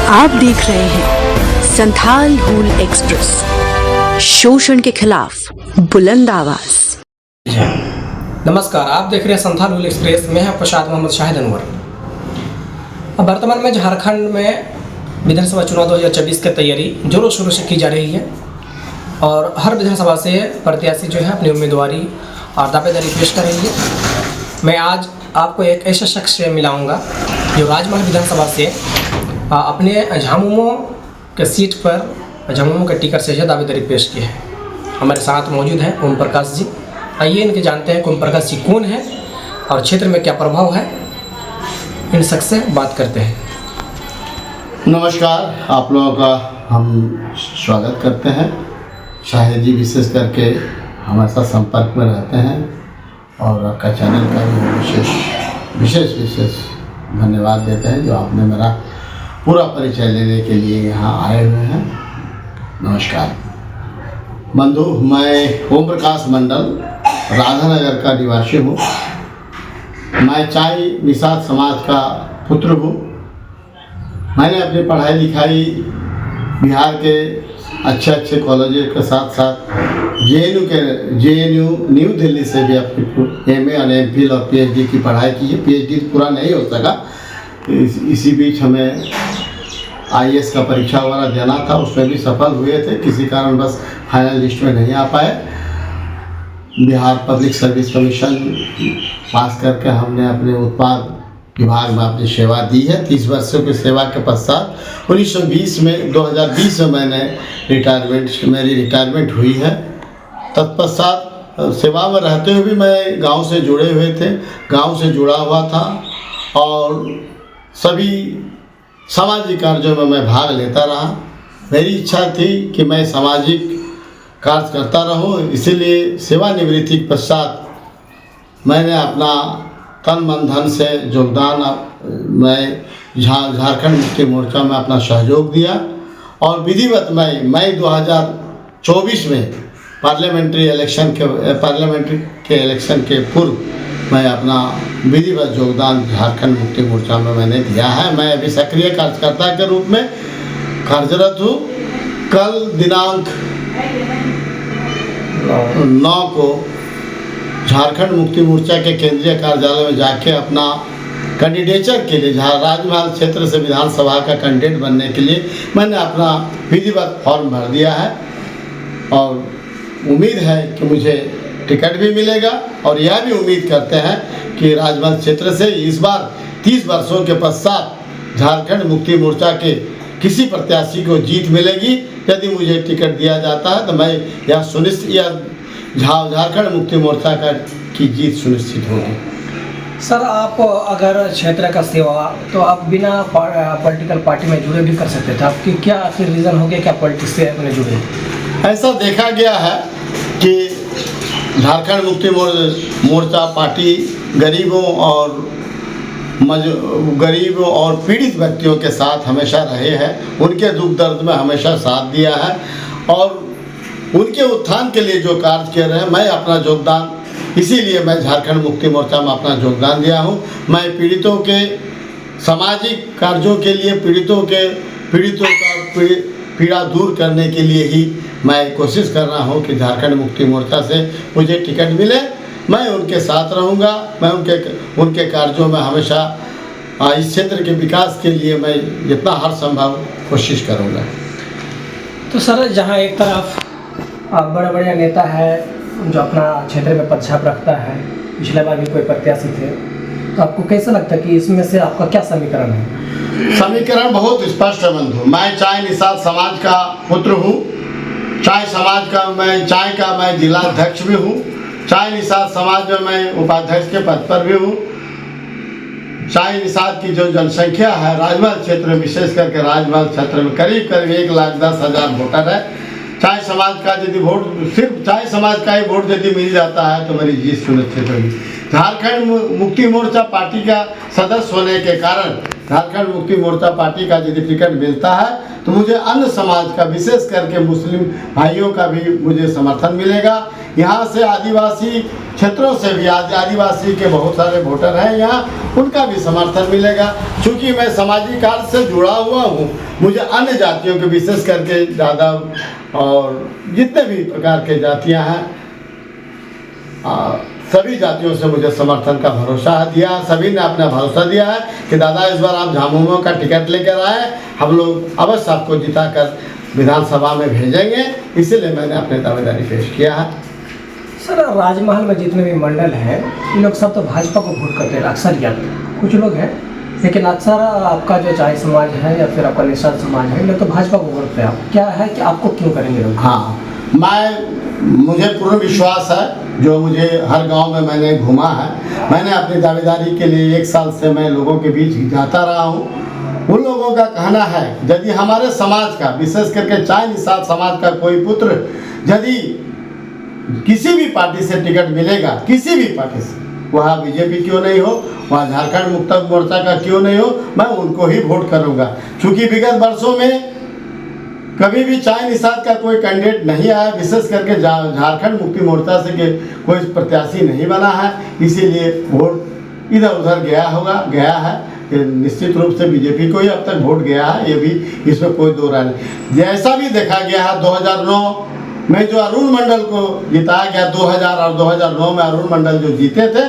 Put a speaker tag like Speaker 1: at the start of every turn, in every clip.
Speaker 1: आप देख रहे हैं संथाल हूल एक्सप्रेस, शोषण के खिलाफ बुलंद आवाज।
Speaker 2: नमस्कार, आप देख रहे हैं संथाल हूल एक्सप्रेस में है प्रसाद मोहम्मद शाहिद अनवर। अब वर्तमान में झारखंड में विधानसभा चुनाव 2024 की तैयारी जोरों शोरों से की जा रही है और हर विधानसभा से प्रत्याशी जो है अपनी उम्मीदवारी और दावेदारी पेश कर रही है। मैं आज आपको एक ऐसे शख्स से मिलाऊंगा जो राजमहल विधानसभा से अपने झामुमो के सीट पर झामुमो के टिकट से दावेदारी पेश की है। हमारे साथ मौजूद हैं ओम प्रकाश जी। आइए इनके जानते हैं कि ओम प्रकाश जी कौन है और क्षेत्र में क्या प्रभाव है। इन शख्स से बात करते हैं।
Speaker 3: नमस्कार, आप लोगों का हम स्वागत करते हैं। शाहिद जी विशेष करके हमारे साथ संपर्क में रहते हैं और आपका चैनल का भी विशेष धन्यवाद देते हैं जो आपने मेरा पूरा परिचय लेने के लिए यहाँ आए हुए हैं। नमस्कार बंधु, मैं ओम प्रकाश मंडल राधानगर का निवासी हूँ। मैं चाय निषाद समाज का पुत्र हूँ। मैंने अपनी पढ़ाई लिखाई बिहार के अच्छे कॉलेज के साथ साथ JNU न्यू दिल्ली से भी अपनी MA और MPhil और PhD की पढ़ाई की है। PhD पूरा नहीं हो सका, इसी बीच हमें IAS का परीक्षा वगैरह देना था, उसमें भी सफल हुए थे। किसी कारण बस फाइनल लिस्ट में नहीं आ पाए। बिहार पब्लिक सर्विस कमीशन पास करके हमने अपने उत्पाद विभाग में अपनी सेवा दी है। 30 वर्षों की सेवा के पश्चात 2020 में मैंने मेरी रिटायरमेंट हुई है। तत्पश्चात सेवा में रहते हुए भी मैं गांव से जुड़े हुए थे, गांव से जुड़ा हुआ था और सभी सामाजिक कार्यों में मैं भाग लेता रहा। मेरी इच्छा थी कि मैं सामाजिक कार्य करता रहूं, इसीलिए सेवानिवृत्ति के पश्चात मैंने अपना तन मन धन से योगदान मैं झारखंड मुक्ति मोर्चा में अपना सहयोग दिया और विधिवत मई 2024 में पार्लियामेंट्री के इलेक्शन के पूर्व मैं अपना विधिवत योगदान झारखंड मुक्ति मोर्चा में मैंने दिया है। मैं अभी सक्रिय कार्यकर्ता के रूप में कार्यरत हूँ। कल दिनांक 9 को झारखंड मुक्ति मोर्चा के केंद्रीय कार्यालय में जाके अपना कैंडिडेचर के लिए राजमहल क्षेत्र से विधानसभा का कैंडिडेट बनने के लिए मैंने अपना विधिवत फॉर्म भर दिया है और उम्मीद है कि मुझे टिकट भी मिलेगा और यह भी उम्मीद करते हैं कि राजमहल क्षेत्र से इस बार 30 वर्षों के पश्चात झारखंड मुक्ति मोर्चा के किसी प्रत्याशी को जीत मिलेगी। यदि मुझे टिकट दिया जाता है तो मैं यह सुनिश्चित झारखंड मुक्ति मोर्चा की जीत सुनिश्चित होगी।
Speaker 2: सर, आप अगर क्षेत्र का सेवा तो आप बिना पॉलिटिकल पार्टी में जुड़े भी कर सकते थे। आपकी क्या आखिर रीज़न हो गया क्या पॉलिटिक्स से अपने जुड़े? ऐसा
Speaker 3: देखा गया है कि झारखंड मुक्ति मोर्चा पार्टी गरीबों और पीड़ित व्यक्तियों के साथ हमेशा रहे हैं, उनके दुख दर्द में हमेशा साथ दिया है और उनके उत्थान के लिए जो कार्य किए रहे हैं, मैं अपना योगदान, इसीलिए मैं झारखंड मुक्ति मोर्चा में अपना योगदान दिया हूं। मैं पीड़ितों के सामाजिक कार्यों के लिए पीड़ितों का पीड़ा दूर करने के लिए ही मैं कोशिश कर रहा हूं कि झारखंड मुक्ति मोर्चा से मुझे टिकट मिले। मैं उनके साथ रहूंगा। मैं उनके कार्यों में हमेशा इस क्षेत्र के विकास के लिए मैं जितना हर संभव कोशिश करूंगा।
Speaker 2: तो सर, जहां एक तरफ बड़े नेता है जो अपना क्षेत्र में पदछाप रखता है, पिछले बार भी कोई प्रत्याशी थे, तो आपको कैसा लगता है कि इसमें से आपका क्या समीकरण है?
Speaker 3: समीकरण बहुत स्पष्ट है बंधु। मैं चाय निषाद समाज का पुत्र हूँ। चाय का मैं जिला अध्यक्ष भी हूँ। चाय निषाद समाज में मैं उपाध्यक्ष के पद पर भी हूँ। चाय निषाद की जो जनसंख्या है राजमहल क्षेत्र में, विशेष करके राजमहल क्षेत्र में करीब 1,10,000 वोटर है। चाय समाज का यदि वोट, सिर्फ चाय समाज का ही वोट यदि मिल जाता है तो मेरी जीत सुनिश्चित होगी। झारखंड मुक्ति मोर्चा पार्टी का सदस्य होने के कारण झारखंड मुक्ति मोर्चा पार्टी का यदि टिकट मिलता है तो मुझे अन्य समाज का, विशेष करके मुस्लिम भाइयों का भी मुझे समर्थन मिलेगा। यहाँ से आदिवासी क्षेत्रों से भी आदिवासी के बहुत सारे वोटर हैं यहाँ, उनका भी समर्थन मिलेगा। क्योंकि मैं सामाजिक कार्य से जुड़ा हुआ हूँ, मुझे अन्य जातियों के विशेष करके यादव और जितने भी प्रकार के जातियाँ हैं सभी जातियों से मुझे समर्थन का भरोसा दिया। सभी ने अपना भरोसा दिया है कि दादा इस बार आप झामुमो का टिकट लेकर आए, हम लोग अवश्य आपको जिताकर विधानसभा में भेजेंगे, इसीलिए मैंने अपने दावेदारी पेश किया है।
Speaker 2: सर, राजमहल में जितने भी मंडल हैं ये लोग सब तो भाजपा को वोट करते हैं अक्सरियत, कुछ लोग हैं, लेकिन अक्सर आपका जो चाय समाज है या फिर आपका निषाद समाज है, ये लोग तो भाजपा को वोट करते हैं। आप क्या है कि आपको क्यों करेंगे लोग?
Speaker 3: हाँ, मुझे पूर्ण विश्वास है, जो मुझे हर गांव में मैंने घूमा है, मैंने अपनी दावेदारी के लिए 1 साल से मैं लोगों के बीच जाता रहा हूँ। उन लोगों का कहना है यदि हमारे समाज का, विशेष करके चाय निषाद समाज का कोई पुत्र यदि किसी भी पार्टी से टिकट मिलेगा, किसी भी पार्टी से, वह बीजेपी क्यों नहीं हो, वह झारखंड मुक्ति मोर्चा का क्यों नहीं हो, मैं उनको ही वोट करूँगा। क्योंकि विगत वर्षों में कभी भी चाय निषाद का कोई कैंडिडेट नहीं आया, विशेष करके झारखंड मुक्ति मोर्चा से कोई प्रत्याशी नहीं बना है, इसीलिए वोट इधर उधर गया है। निश्चित रूप से बीजेपी को ही अब तक वोट गया है, ये भी इसमें कोई दो राय नहीं। जैसा भी देखा गया है 2009 में जो अरुण मंडल को जिताया गया, 2000 और 2009 में अरुण मंडल जो जीते थे,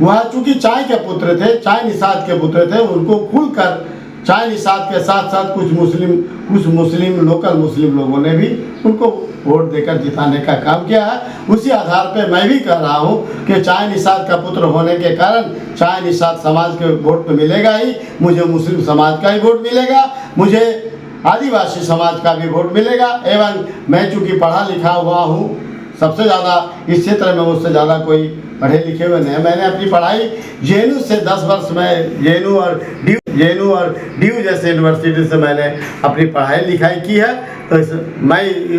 Speaker 3: वह चूँकि चाय के पुत्र थे, चाय निषाद के पुत्र थे, उनको खुलकर चाय निषाद के साथ साथ कुछ मुस्लिम लोकल मुस्लिम लोगों ने भी उनको वोट देकर जिताने का काम किया है। उसी आधार पर मैं भी कह रहा हूँ कि चाय निषाद का पुत्र होने के कारण चाय निषाद समाज के वोट तो मिलेगा ही, मुझे मुस्लिम समाज का ही वोट मिलेगा, मुझे आदिवासी समाज का भी वोट मिलेगा। एवं मैं चूँकि पढ़ा लिखा हुआ हूँ, सबसे ज़्यादा इस क्षेत्र में मुझसे ज़्यादा कोई पढ़े लिखे हुए नहीं। मैंने अपनी पढ़ाई जेएनयू से 10 वर्ष में जेएनयू और ड्यू जैसे यूनिवर्सिटी से मैंने अपनी पढ़ाई लिखाई की है। तो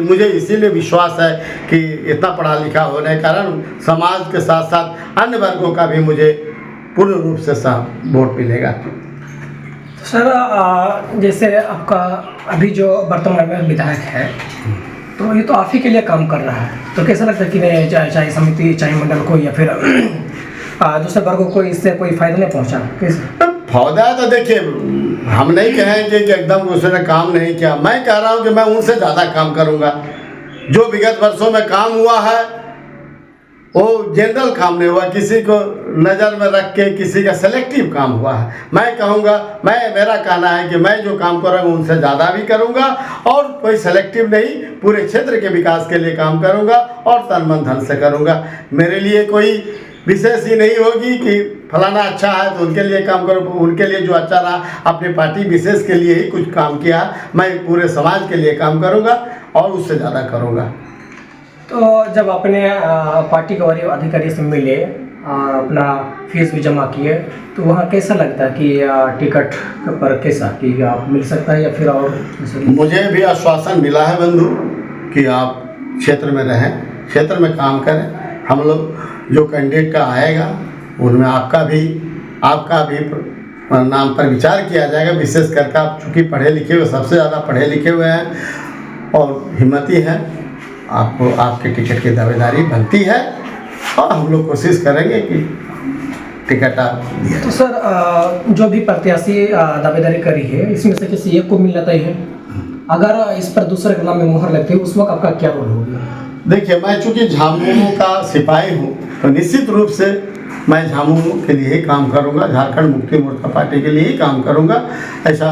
Speaker 3: मुझे इसीलिए विश्वास है कि इतना पढ़ा लिखा होने के कारण समाज के साथ साथ अन्य वर्गों का भी मुझे पूर्ण रूप से वोट मिलेगा।
Speaker 2: सर, जैसे आपका अभी जो वर्तमान में विधायक है, तो ये तो आप ही के लिए काम कर रहा है, तो कैसा लगता है कि नहीं चाय समिति, चाय मंडल को या फिर दूसरे वर्गों को इससे कोई फायदा नहीं पहुंचा? कैसे
Speaker 3: फायदा है? तो देखिए, हम नहीं कहेंगे कि एकदम उसने काम नहीं किया, मैं कह रहा हूँ कि मैं उनसे ज़्यादा काम करूँगा। जो विगत वर्षों में काम हुआ है वो जनरल काम नहीं हुआ, किसी को नज़र में रख के किसी का सेलेक्टिव काम हुआ है। मैं कहूँगा, मेरा कहना है कि मैं जो काम करूँगा उनसे ज़्यादा भी करूँगा और कोई सेलेक्टिव नहीं, पूरे क्षेत्र के विकास के लिए काम करूँगा और तन मन धन से करूँगा। मेरे लिए कोई विशेष ही नहीं होगी कि फलाना अच्छा है तो उनके लिए काम करूँ, उनके लिए जो अच्छा रहा, अपनी पार्टी विशेष के लिए ही कुछ काम किया, मैं पूरे समाज के लिए काम करूँगा और उससे ज़्यादा करूँगा।
Speaker 2: तो जब अपने पार्टी के वरीय अधिकारी से मिले, अपना फीस भी जमा किए, तो वहाँ कैसा लगता है कि टिकट पर कैसा कि आप मिल सकता है या फिर और?
Speaker 3: मुझे भी आश्वासन मिला है बंधु कि आप क्षेत्र में रहें, क्षेत्र में काम करें। हम लोग जो कैंडिडेट का आएगा उनमें आपका भी नाम पर विचार किया जाएगा। विशेष करके आप चूँकि पढ़े लिखे हुए, सबसे ज़्यादा पढ़े लिखे हुए हैं और हिम्मती हैं, आपको आपके टिकट की दावेदारी बनती है और हम लोग कोशिश करेंगे कि टिकट आप दिए।
Speaker 2: तो सर, जो भी प्रत्याशी दावेदारी करी है, इसमें से किसी एक को मिलना तय है? अगर इस पर दूसरे के नाम में मुहर लगती है, उस वक्त आपका क्या रोल होगा?
Speaker 3: देखिए, मैं चूँकि झामुमो का सिपाही हूँ तो निश्चित रूप से मैं झामुमो के लिए ही काम करूँगा, झारखंड मुक्ति मोर्चा पार्टी के लिए ही काम करूँगा। ऐसा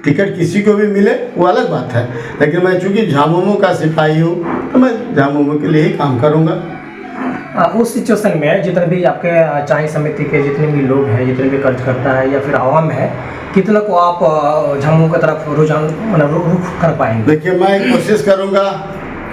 Speaker 3: टिकट किसी को भी मिले वो अलग बात है, लेकिन मैं चूँकि झामुमो का सिपाही हूँ तो मैं झामुमो के लिए ही काम करूँगा।
Speaker 2: उस सिचुएशन में जितने भी आपके चाय समिति के जितने भी लोग हैं, जितने भी कार्यकर्ता है या फिर आवाम है, कितना को आप झामुमो की तरफ रुझान रुख कर पाएंगे? देखिए,
Speaker 3: मैं कोशिश करूँगा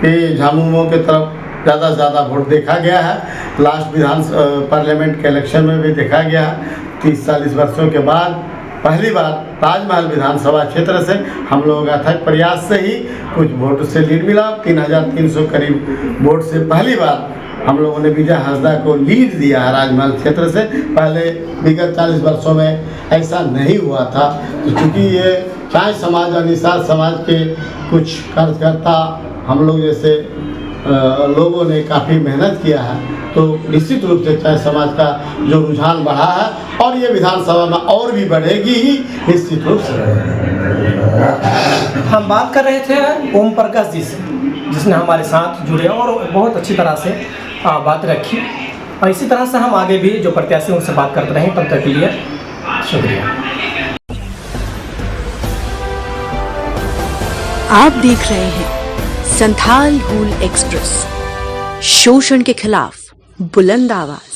Speaker 3: कि झामुमो की तरफ ज़्यादा से ज़्यादा वोट देखा गया है। लास्ट पार्लियामेंट के इलेक्शन में भी देखा गया है। 30-40 वर्षों के बाद पहली बार राजमहल विधानसभा क्षेत्र से हम लोगों का अथक प्रयास से ही कुछ वोट से लीड मिला। 3300 करीब वोट से पहली बार हम लोगों ने विजय हांसदा को लीड दिया है राजमहल क्षेत्र से। पहले विगत 40 वर्षों में ऐसा नहीं हुआ था। तो चूँकि ये चाय समाज और निषाद समाज के कुछ कार्यकर्ता हम लोग जैसे लोगों ने काफ़ी मेहनत किया है, तो निश्चित रूप से चाहे समाज का जो रुझान बढ़ा है और ये विधानसभा में और भी बढ़ेगी ही, निश्चित रूप से।
Speaker 2: हम बात कर रहे थे ओम प्रकाश जी से, जिसने हमारे साथ जुड़े और बहुत अच्छी तरह से बात रखी, और इसी तरह से हम आगे भी जो प्रत्याशी उनसे बात करते रहें। तब तक के लिए शुक्रिया।
Speaker 1: आप देख रहे हैं संथाल हूल एक्सप्रेस, शोषण के खिलाफ बुलंद आवाज।